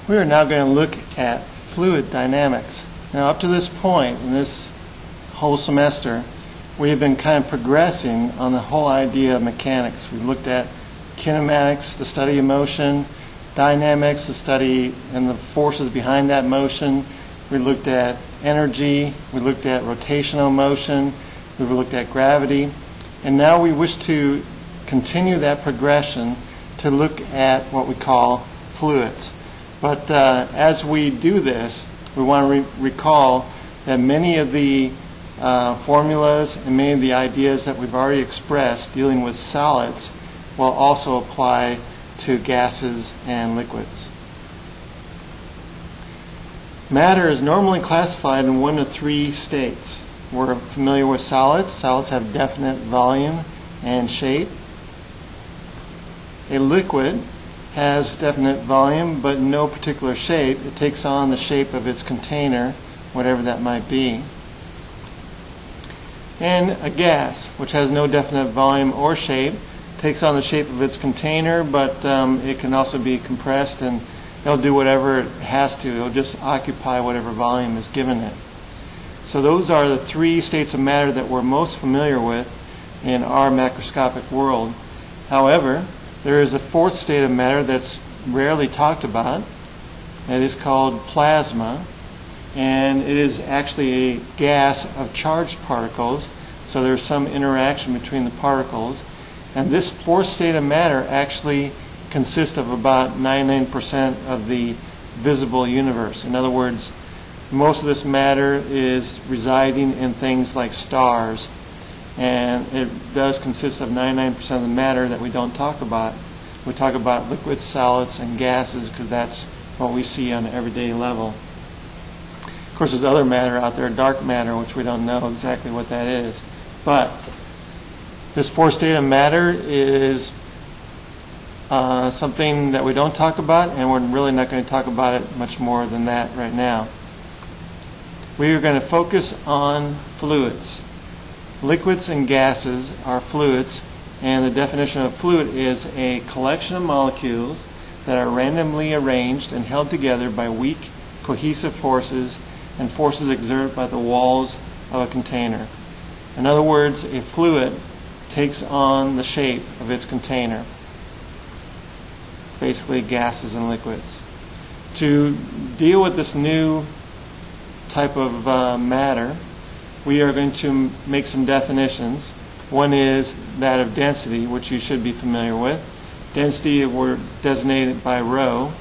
We are now going to look at fluid dynamics. Now, up to this point in this whole semester, we have been kind of progressing on the whole idea of mechanics. We've looked at kinematics, the study of motion, dynamics, the study and the forces behind that motion. We looked at energy, we looked at rotational motion, we've looked at gravity, and now we wish to continue that progression to look at what we call fluids. But as we do this, we want to recall that many of the formulas and many of the ideas that we've already expressed dealing with solids will also apply to gases and liquids. Matter is normally classified in one of three states. We're familiar with solids. Solids have definite volume and shape. A liquid has definite volume but no particular shape. It takes on the shape of its container, whatever that might be. And a gas, which has no definite volume or shape, takes on the shape of its container, but it can also be compressed and it'll do whatever it has to. It'll just occupy whatever volume is given it. So those are the three states of matter that we're most familiar with in our macroscopic world. However, there is a fourth state of matter that's rarely talked about. It is called plasma, and it is actually a gas of charged particles, so there's some interaction between the particles. And this fourth state of matter actually consists of about 99% of the visible universe. In other words, most of this matter is residing in things like stars, and it does consist of 99% of the matter that we don't talk about. We talk about liquids, solids, and gases because that's what we see on an everyday level. Of course, there's other matter out there, dark matter, which we don't know exactly what that is. But this fourth state of matter is something that we don't talk about, and we're really not going to talk about it much more than that right now. We are going to focus on fluids. Liquids and gases are fluids, and the definition of fluid is a collection of molecules that are randomly arranged and held together by weak, cohesive forces and forces exerted by the walls of a container. In other words, a fluid takes on the shape of its container, basically gases and liquids. To deal with this new type of matter, we are going to make some definitions. One is that of density, which you should be familiar with. Density, if we're designated by rho,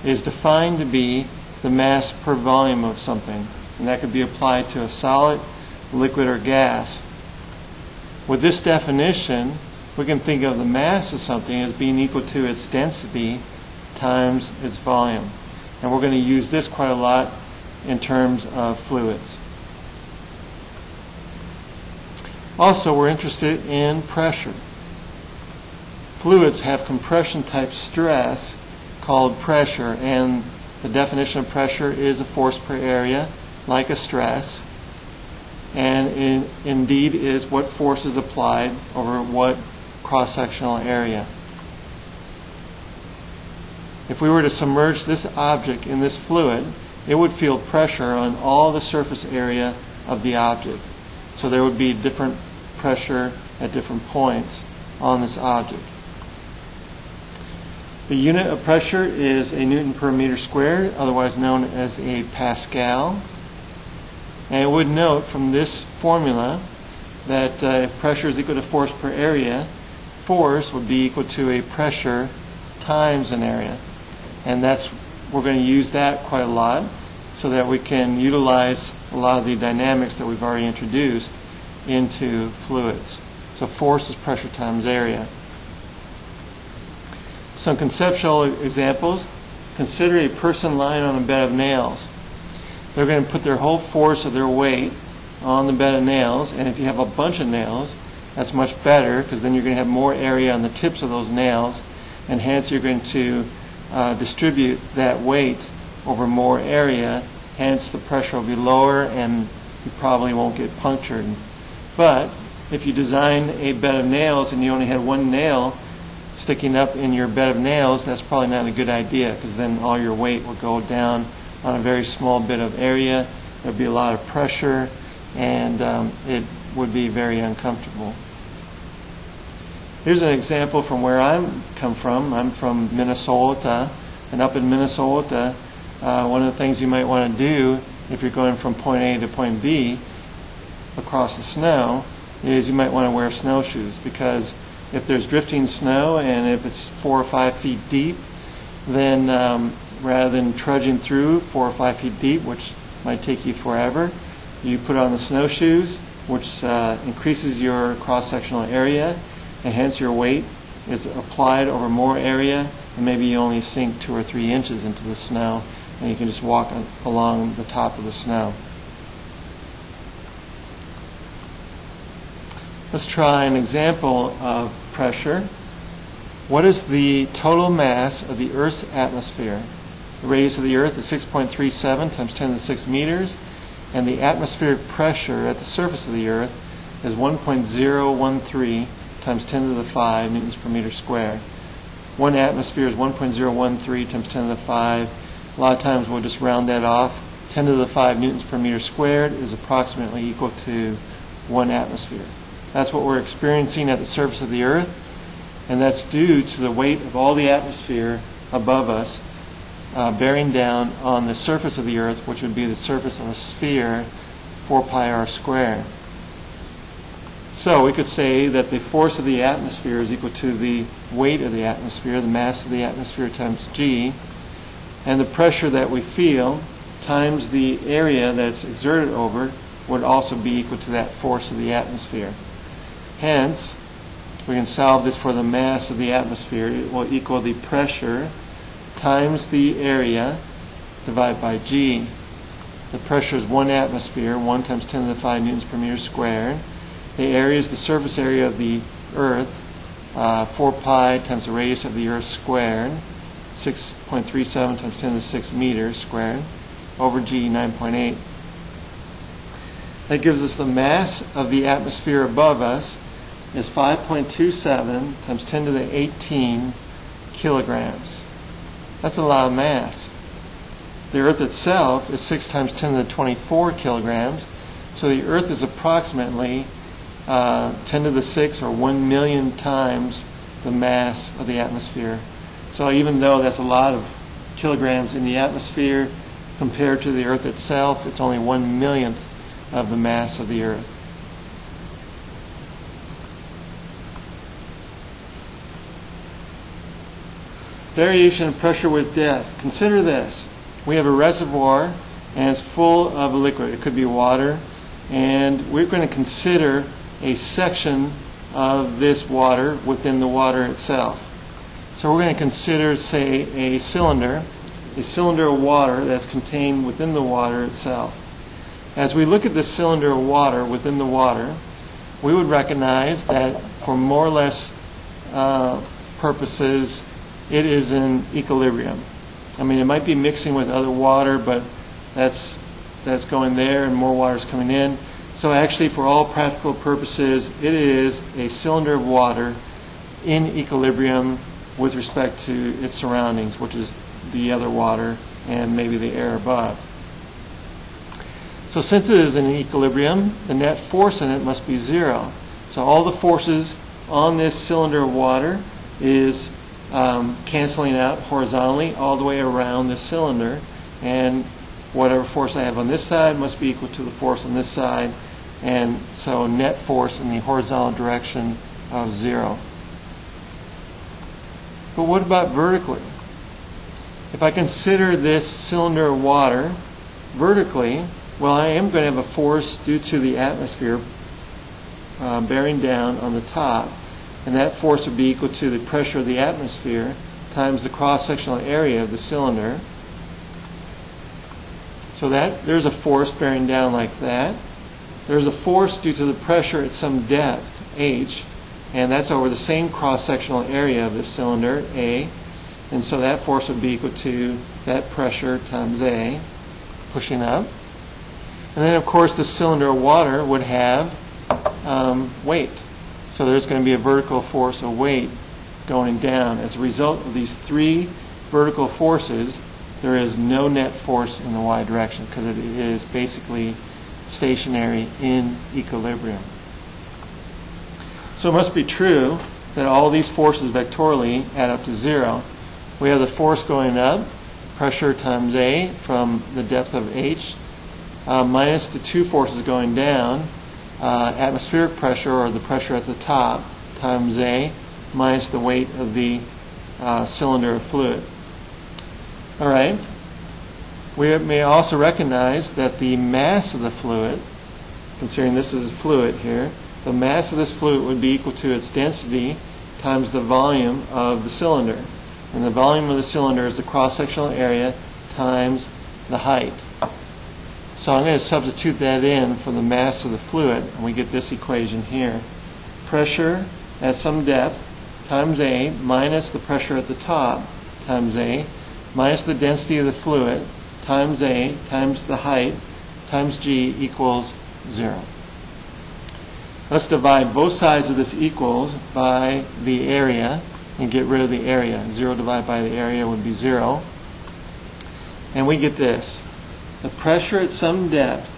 is defined to be the mass per volume of something, and that could be applied to a solid, liquid, or gas. With this definition, we can think of the mass of something as being equal to its density times its volume. And we're going to use this quite a lot in terms of fluids. Also, we're interested in pressure. Fluids have compression type stress called pressure, and the definition of pressure is a force per area, like a stress, and it indeed is what force is applied over what cross-sectional area. If we were to submerge this object in this fluid, it would feel pressure on all the surface area of the object. So there would be different pressure at different points on this object. The unit of pressure is a Newton per meter squared, otherwise known as a Pascal. And I would note from this formula that if pressure is equal to force per area, force would be equal to a pressure times an area. And we're going to use that quite a lot so that we can utilize a lot of the dynamics that we've already introduced into fluids. So force is pressure times area. Some conceptual examples. Consider a person lying on a bed of nails. They're going to put their whole force of their weight on the bed of nails, and if you have a bunch of nails, that's much better because then you're going to have more area on the tips of those nails, and hence you're going to distribute that weight over more area, hence the pressure will be lower and you probably won't get punctured. But if you design a bed of nails and you only had one nail sticking up in your bed of nails, that's probably not a good idea, because then all your weight will go down on a very small bit of area. There would be a lot of pressure, and it would be very uncomfortable. Here's an example from where I come from. I'm from Minnesota, and up in Minnesota, one of the things you might want to do if you're going from point A to point B across the snow is you might want to wear snowshoes, because if there's drifting snow and if it's 4 or 5 feet deep, then rather than trudging through 4 or 5 feet deep, which might take you forever, you put on the snowshoes, which increases your cross-sectional area, and hence your weight is applied over more area, and maybe you only sink 2 or 3 inches into the snow, and you can just walk along the top of the snow. Let's try an example of pressure. What is the total mass of the Earth's atmosphere? The radius of the Earth is 6.37 times 10 to the 6 meters, and the atmospheric pressure at the surface of the Earth is 1.013 times 10 to the 5 newtons per meter squared. One atmosphere is 1.013 times 10 to the 5. A lot of times we'll just round that off. 10 to the 5 newtons per meter squared is approximately equal to 1 atmosphere. That's what we're experiencing at the surface of the Earth, and that's due to the weight of all the atmosphere above us bearing down on the surface of the Earth, which would be the surface of a sphere, 4 pi r squared. So we could say that the force of the atmosphere is equal to the weight of the atmosphere, the mass of the atmosphere times g, and the pressure that we feel times the area that's exerted over would also be equal to that force of the atmosphere. Hence, we can solve this for the mass of the atmosphere. It will equal the pressure times the area divided by g. The pressure is 1 atmosphere, 1 times 10 to the 5 newtons per meter squared. The area is the surface area of the Earth, 4 pi times the radius of the Earth squared, 6.37 times 10 to the 6 meters squared, over g, 9.8. That gives us the mass of the atmosphere above us is 5.27 times 10 to the 18 kilograms. That's a lot of mass. The Earth itself is 6 times 10 to the 24 kilograms, so the Earth is approximately 10 to the 6 or 1 million times the mass of the atmosphere. So even though that's a lot of kilograms in the atmosphere, compared to the Earth itself, it's only 1 millionth of the mass of the Earth. Variation in pressure with depth. Consider this. We have a reservoir and it's full of a liquid. It could be water, and we're going to consider a section of this water within the water itself. So we're going to consider, say, a cylinder of water that's contained within the water itself. As we look at this cylinder of water within the water, we would recognize that for more or less purposes, it is in equilibrium. I mean, it might be mixing with other water, but that's going there and more water is coming in. So actually, for all practical purposes, it is a cylinder of water in equilibrium with respect to its surroundings, which is the other water and maybe the air above. So since it is in equilibrium, the net force in it must be 0. So all the forces on this cylinder of water is canceling out horizontally all the way around the cylinder, and whatever force I have on this side must be equal to the force on this side, and so net force in the horizontal direction of 0. But what about vertically? If I consider this cylinder of water vertically, well, I am going to have a force due to the atmosphere bearing down on the top, and that force would be equal to the pressure of the atmosphere times the cross-sectional area of the cylinder. So that there's a force bearing down like that. There's a force due to the pressure at some depth, h, and that's over the same cross-sectional area of the cylinder, A, and so that force would be equal to that pressure times A, pushing up. And then, of course, the cylinder of water would have weight. So there's going to be a vertical force of weight going down. As a result of these three vertical forces, there is no net force in the y direction because it is basically stationary in equilibrium. So it must be true that all these forces vectorially add up to 0. We have the force going up, pressure times A from the depth of h, minus the two forces going down, atmospheric pressure, or the pressure at the top, times A, minus the weight of the cylinder of fluid. All right. We may also recognize that the mass of the fluid, considering this is fluid here, the mass of this fluid would be equal to its density times the volume of the cylinder. And the volume of the cylinder is the cross-sectional area times the height. So I'm going to substitute that in for the mass of the fluid, and we get this equation here. Pressure at some depth times A minus the pressure at the top times A minus the density of the fluid times A times the height times G equals 0. Let's divide both sides of this equals by the area and get rid of the area. 0 divided by the area would be 0. And we get this. The pressure at some depth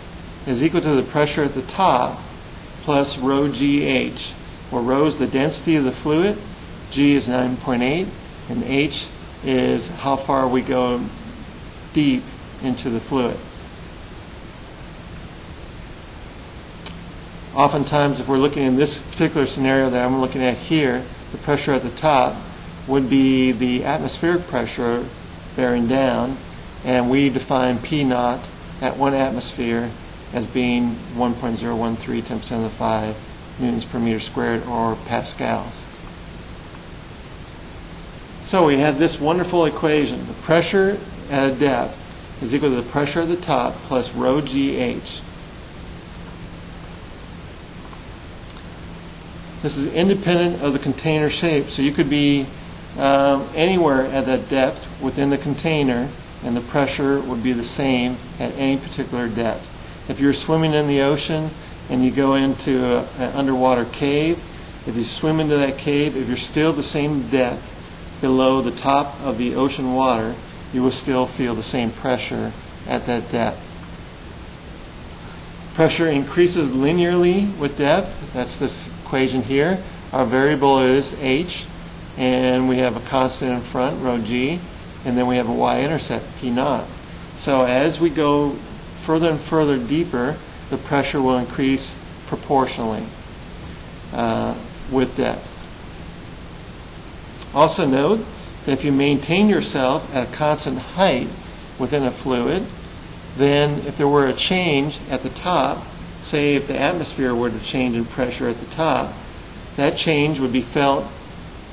is equal to the pressure at the top plus rho GH, where rho is the density of the fluid, G is 9.8, and H is how far we go deep into the fluid. Oftentimes, if we're looking in this particular scenario that I'm looking at here, the pressure at the top would be the atmospheric pressure bearing down, and we define P naught at 1 atmosphere as being 1.013 times 10 to the 5 newtons per meter squared, or pascals. So we have this wonderful equation. The pressure at a depth is equal to the pressure at the top plus rho GH. This is independent of the container shape, so you could be anywhere at that depth within the container, and the pressure would be the same at any particular depth. If you're swimming in the ocean and you go into an underwater cave, if you swim into that cave, if you're still the same depth below the top of the ocean water, you will still feel the same pressure at that depth. Pressure increases linearly with depth. That's this equation here. Our variable is h, and we have a constant in front, rho g, and then we have a y-intercept, P naught. So as we go further and further deeper, the pressure will increase proportionally with depth. Also note that if you maintain yourself at a constant height within a fluid, then if there were a change at the top, say if the atmosphere were to change in pressure at the top, that change would be felt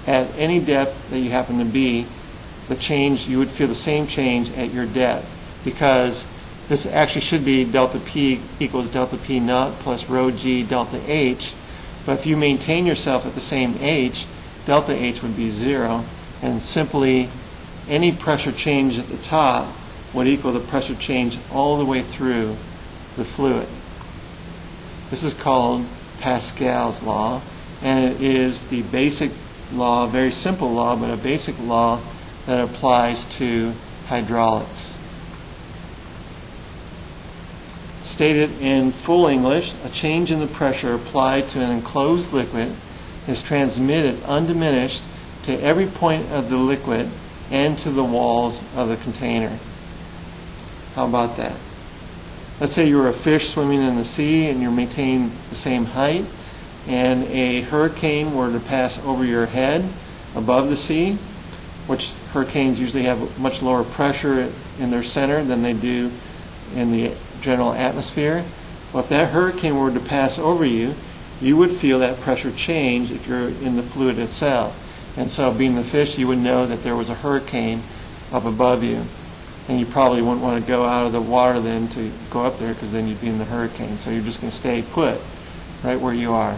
at any depth that you happen to be. The change, you would feel the same change at your depth, because this actually should be delta P equals delta P naught plus rho G delta H. But if you maintain yourself at the same H, delta H would be 0, and simply any pressure change at the top would equal the pressure change all the way through the fluid. This is called Pascal's law, and it is the basic law, a very simple law, but a basic law that applies to hydraulics. Stated in full English, a change in the pressure applied to an enclosed liquid is transmitted undiminished to every point of the liquid and to the walls of the container. How about that? Let's say you're a fish swimming in the sea and you're maintaining the same height, and a hurricane were to pass over your head above the sea, which hurricanes usually have much lower pressure in their center than they do in the general atmosphere. Well, if that hurricane were to pass over you, you would feel that pressure change if you're in the fluid itself. And so being the fish, you would know that there was a hurricane up above you. And you probably wouldn't want to go out of the water then to go up there, because then you'd be in the hurricane. So you're just going to stay put right where you are.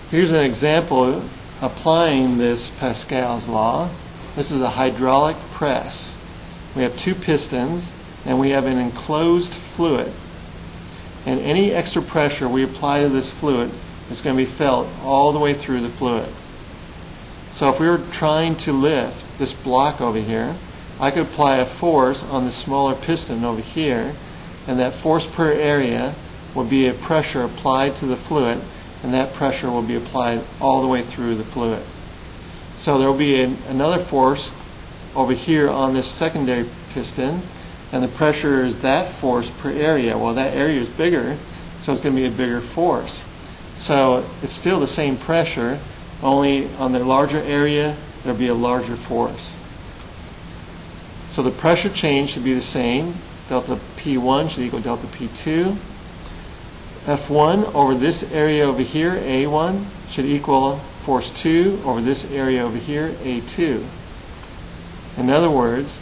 Here's an example applying this Pascal's law. This is a hydraulic press. We have two pistons, and we have an enclosed fluid. And any extra pressure we apply to this fluid is going to be felt all the way through the fluid. So if we were trying to lift this block over here, I could apply a force on the smaller piston over here, and that force per area will be a pressure applied to the fluid, and that pressure will be applied all the way through the fluid. So there will be another force over here on this secondary piston, and the pressure is that force per area. Well, that area is bigger, so it's going to be a bigger force. So it's still the same pressure, only on the larger area there will be a larger force. So the pressure change should be the same. Delta P1 should equal delta P2. F1 over this area over here, A1, should equal force 2 over this area over here, A2. In other words,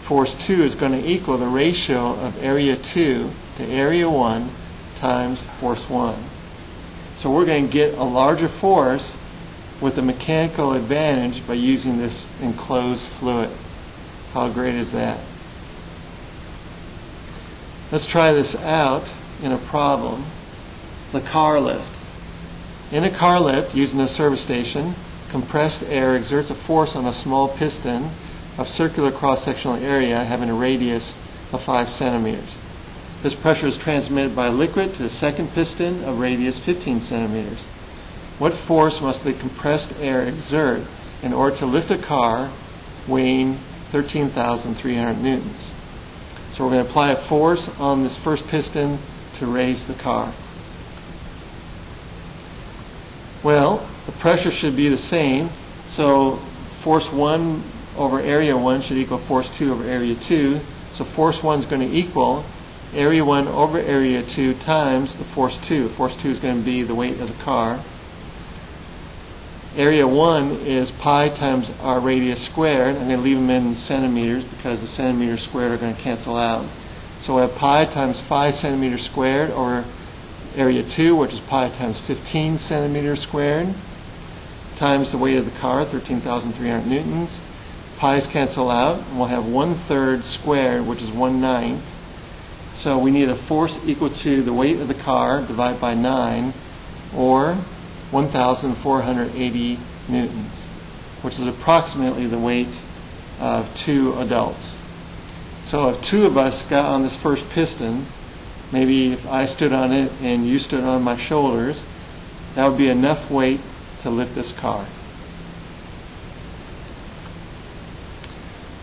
force 2 is going to equal the ratio of area 2 to area 1 times force 1. So we're going to get a larger force with a mechanical advantage by using this enclosed fluid. How great is that? Let's try this out in a problem. The car lift. In a car lift using a service station, compressed air exerts a force on a small piston of circular cross-sectional area having a radius of 5 centimeters. This pressure is transmitted by liquid to the second piston of radius 15 centimeters. What force must the compressed air exert in order to lift a car weighing 13,300 newtons? So we're going to apply a force on this first piston to raise the car. Well, the pressure should be the same, so force 1 over area 1 should equal force 2 over area 2. So force 1 is going to equal area 1 over area 2 times the force 2. Force 2 is going to be the weight of the car. Area 1 is pi times our radius squared. I'm going to leave them in centimeters because the centimeters squared are going to cancel out. So we have pi times 5 centimeters squared over area 2, which is pi times 15 centimeters squared, times the weight of the car, 13,300 newtons. Pi's cancel out, and we'll have 1/3 squared, which is 1/9. So we need a force equal to the weight of the car divided by 9, or 1,480 newtons, which is approximately the weight of 2 adults. So if 2 of us got on this first piston, maybe if I stood on it and you stood on my shoulders, that would be enough weight to lift this car.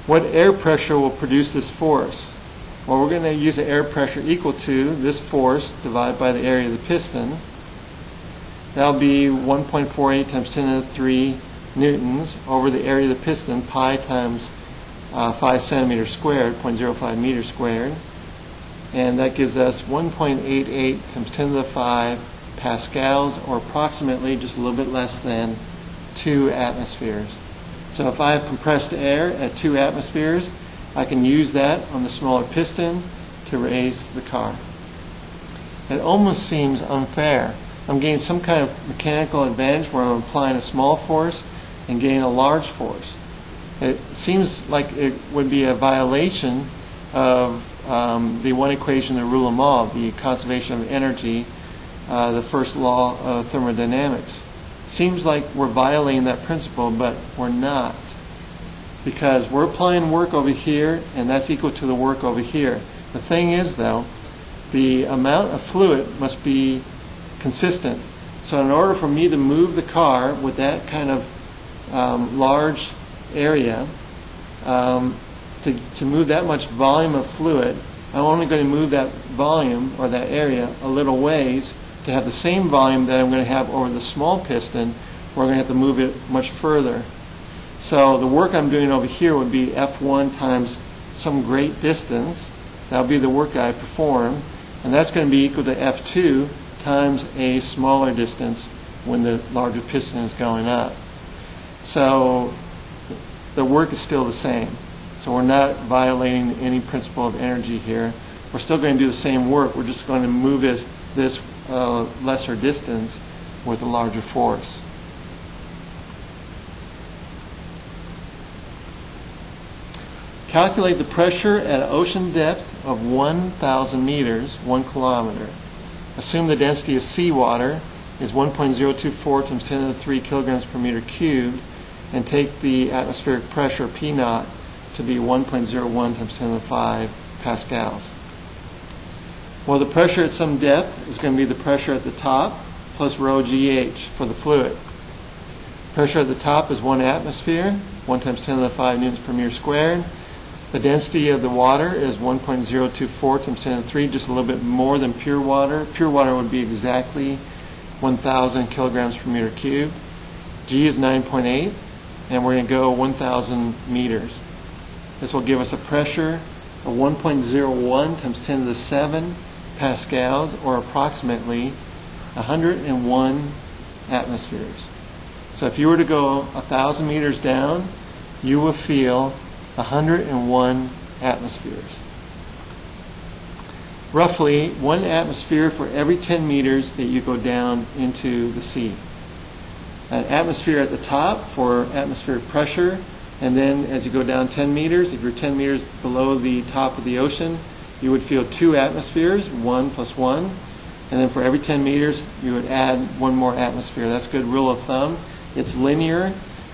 What air pressure will produce this force? Well, we're going to use an air pressure equal to this force divided by the area of the piston. That'll be 1.48 times 10 to the 3 newtons over the area of the piston, pi times 5 centimeters squared, 0.05 meters squared. And that gives us 1.88 times 10 to the 5 pascals, or approximately just a little bit less than 2 atmospheres. So if I have compressed air at 2 atmospheres, I can use that on the smaller piston to raise the car. It almost seems unfair. I'm getting some kind of mechanical advantage where I'm applying a small force and getting a large force. It seems like it would be a violation of the one equation, the rule of Moll, the conservation of energy, the first law of thermodynamics. Seems like we're violating that principle, but we're not, because we're applying work over here, and that's equal to the work over here. The thing is, though, the amount of fluid must be consistent. So in order for me to move the car with that kind of large area, to move that much volume of fluid, I'm only going to move that volume or that area a little ways to have the same volume that I'm going to have over the small piston, where I'm going to have to move it much further. So the work I'm doing over here would be F1 times some great distance. That would be the work I perform, and that's going to be equal to F2 times a smaller distance when the larger piston is going up. So the work is still the same. So we're not violating any principle of energy here. We're still going to do the same work. We're just going to move it this lesser distance with a larger force. Calculate the pressure at an ocean depth of 1,000 meters, 1 kilometer. Assume the density of seawater is 1.024 times 10 to the 3 kilograms per meter cubed, and take the atmospheric pressure, P naught, to be 1.01 times 10 to the 5 pascals. Well, the pressure at some depth is going to be the pressure at the top plus rho GH for the fluid. Pressure at the top is 1 atmosphere, 1 times 10 to the 5 newtons per meter squared. The density of the water is 1.024 times 10 to the 3, just a little bit more than pure water. Pure water would be exactly 1,000 kilograms per meter cubed. G is 9.8, and we're going to go 1,000 meters. This will give us a pressure of 1.01 times 10 to the 7 pascals, or approximately 101 atmospheres. So if you were to go 1,000 meters down, you will feel 101 atmospheres. Roughly 1 atmosphere for every 10 meters that you go down into the sea. An atmosphere at the top for atmospheric pressure, and then as you go down 10 meters, if you're 10 meters below the top of the ocean, you would feel 2 atmospheres, 1 plus 1. And then for every 10 meters, you would add 1 more atmosphere. That's a good rule of thumb. It's linear.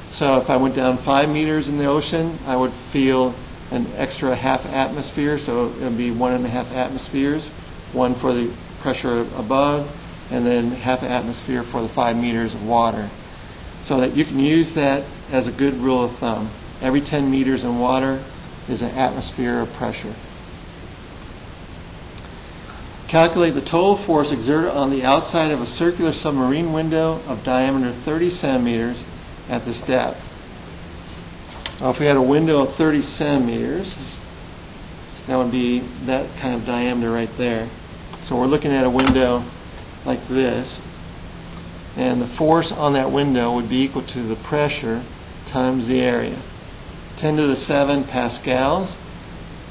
So if I went down 5 meters in the ocean, I would feel an extra half atmosphere. So it would be 1.5 atmospheres, 1 for the pressure above, and then half atmosphere for the 5 meters of water. So that you can use that as a good rule of thumb. Every 10 meters in water is an atmosphere of pressure. Calculate the total force exerted on the outside of a circular submarine window of diameter 30 centimeters at this depth. Now, if we had a window of 30 centimeters, that would be that kind of diameter right there. So we're looking at a window like this, and the force on that window would be equal to the pressure times the area. 10 to the 7 pascals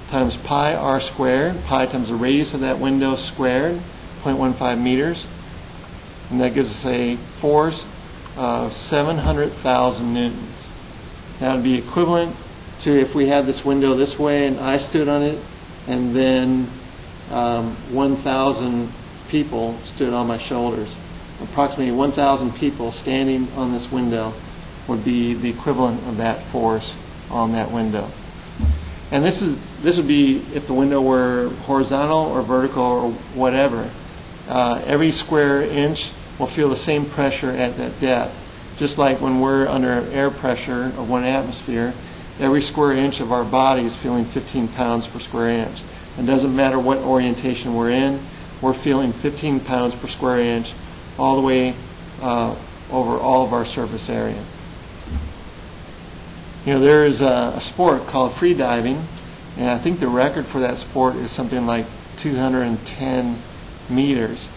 times pi r squared, pi times the radius of that window squared, 0.15 meters. And that gives us a force of 700,000 newtons. That would be equivalent to if we had this window this way and I stood on it, and then 1,000 people stood on my shoulders. Approximately 1,000 people standing on this window would be the equivalent of that force on that window. And this would be if the window were horizontal or vertical or whatever. Every square inch will feel the same pressure at that depth. Just like when we're under air pressure of 1 atmosphere, every square inch of our body is feeling 15 pounds per square inch. It doesn't matter what orientation we're in, we're feeling 15 pounds per square inch all the way over all of our surface area. You know, there is a sport called free diving, and I think the record for that sport is something like 210 meters.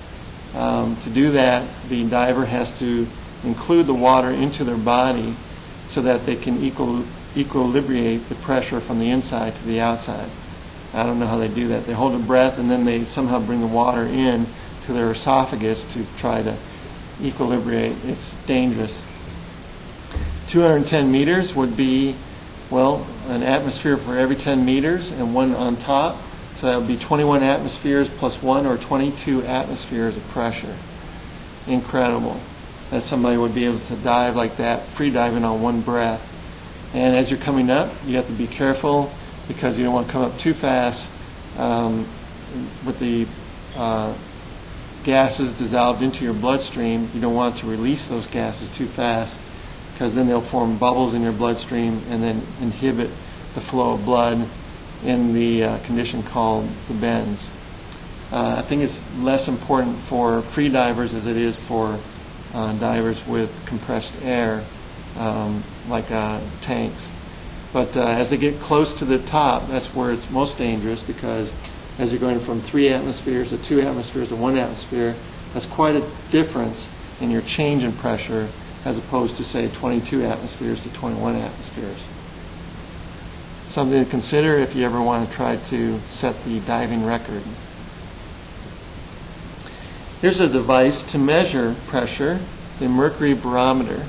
To do that, the diver has to include the water into their body so that they can equilibrate the pressure from the inside to the outside. I don't know how they do that. They hold a breath and then they somehow bring the water in to their esophagus to try to equilibrate. It's dangerous. 210 meters would be, well, an atmosphere for every 10 meters and 1 on top. So that would be 21 atmospheres plus 1, or 22 atmospheres of pressure. Incredible that somebody would be able to dive like that, free diving on 1 breath. And as you're coming up, you have to be careful because you don't want to come up too fast with the gases dissolved into your bloodstream. You don't want to release those gases too fast, because then they'll form bubbles in your bloodstream and then inhibit the flow of blood in the condition called the bends. I think it's less important for free divers as it is for divers with compressed air, like tanks. But as they get close to the top, that's where it's most dangerous, because as you're going from 3 atmospheres to 2 atmospheres to 1 atmosphere, that's quite a difference in your change in pressure, as opposed to, say, 22 atmospheres to 21 atmospheres. Something to consider if you ever want to try to set the diving record. Here's a device to measure pressure, the mercury barometer.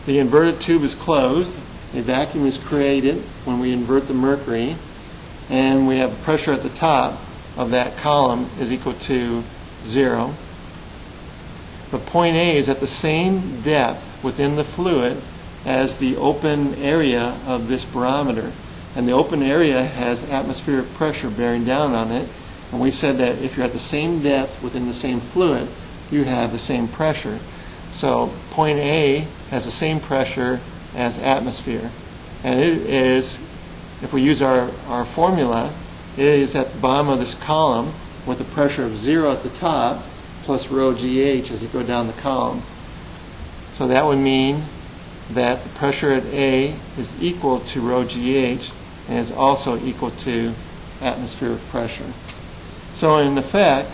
The inverted tube is closed. A vacuum is created when we invert the mercury, and we have pressure at the top of that column is equal to 0. But point A is at the same depth within the fluid as the open area of this barometer. And the open area has atmospheric pressure bearing down on it. And we said that if you're at the same depth within the same fluid, you have the same pressure. So point A has the same pressure as atmosphere. And it is, if we use our formula, it is at the bottom of this column with a pressure of 0 at the top plus rho GH as you go down the column. So that would mean that the pressure at A is equal to rho GH and is also equal to atmospheric pressure. So in effect,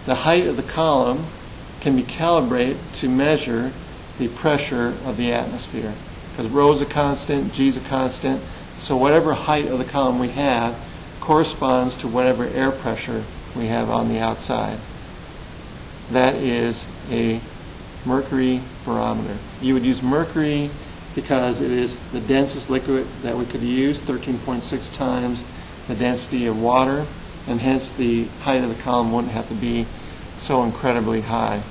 the height of the column can be calibrated to measure the pressure of the atmosphere. Because rho is a constant, G is a constant, so whatever height of the column we have corresponds to whatever air pressure we have on the outside. That is a mercury barometer. You would use mercury because it is the densest liquid that we could use, 13.6 times the density of water, and hence the height of the column wouldn't have to be so incredibly high.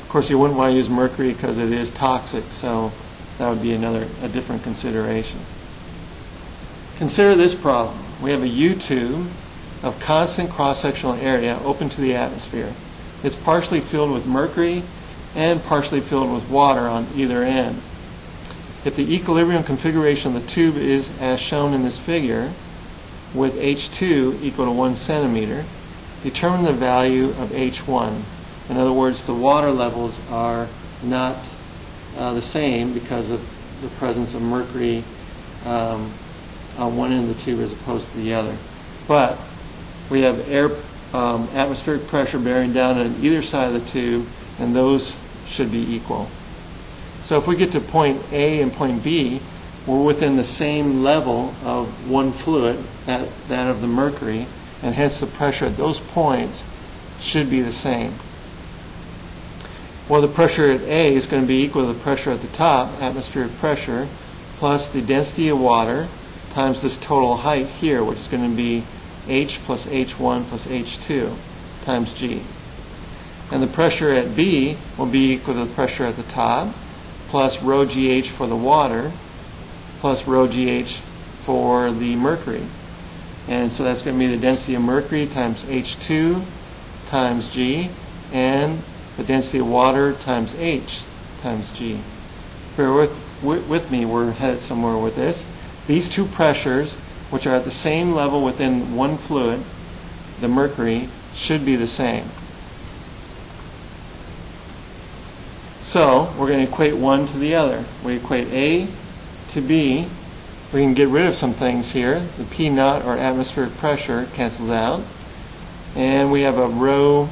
Of course, you wouldn't want to use mercury because it is toxic, so that would be a different consideration. Consider this problem. We have a U-tube of constant cross-sectional area open to the atmosphere. It's partially filled with mercury and partially filled with water on either end. If the equilibrium configuration of the tube is as shown in this figure, with H2 equal to 1 centimeter, determine the value of H1. In other words, the water levels are not the same because of the presence of mercury on one end of the tube as opposed to the other. But we have atmospheric pressure bearing down on either side of the tube, and those should be equal. So if we get to point A and point B, we're within the same level of one fluid, that of the mercury, and hence the pressure at those points should be the same. Well, the pressure at A is going to be equal to the pressure at the top, atmospheric pressure, plus the density of water times this total height here, which is going to be H plus H1 plus H2 times G. And the pressure at B will be equal to the pressure at the top, plus rho GH for the water, plus rho GH for the mercury. And so that's going to be the density of mercury times H2 times G, and the density of water times H times G. Bear with me, we're headed somewhere with this. These two pressures, which are at the same level within one fluid, the mercury, should be the same. So we're going to equate one to the other. We equate A to B. We can get rid of some things here. The P naught, or atmospheric pressure, cancels out. And we have a rho,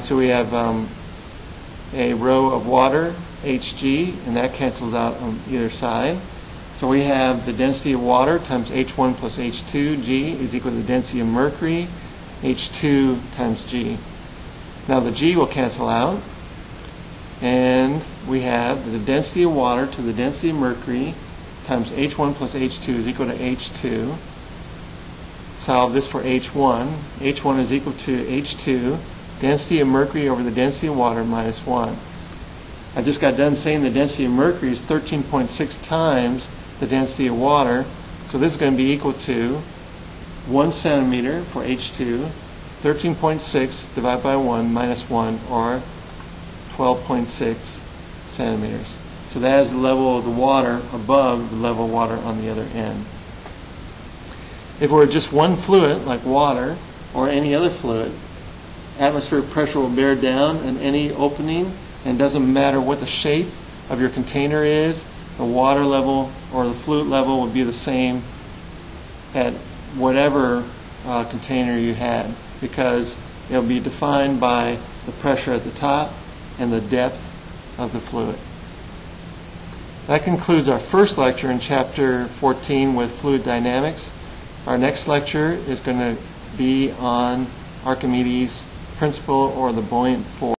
so we have a rho of water, Hg, and that cancels out on either side. So we have the density of water times H1 plus H2, G, is equal to the density of mercury, H2 times G. Now the G will cancel out, and we have the density of water to the density of mercury times H1 plus H2 is equal to H2. Solve this for H1. H1 is equal to H2, density of mercury over the density of water minus 1. I just got done saying the density of mercury is 13.6 times the density of water, so this is going to be equal to 1 centimeter for H2, 13.6 divided by 1 minus 1, or 12.6 centimeters. So that is the level of the water above the level of water on the other end. If it were just one fluid, like water or any other fluid, atmospheric pressure will bear down in any opening, and it doesn't matter what the shape of your container is, the water level or the fluid level would be the same at whatever container you had, because it will be defined by the pressure at the top and the depth of the fluid. That concludes our first lecture in Chapter 14 with fluid dynamics. Our next lecture is going to be on Archimedes' principle, or the buoyant force.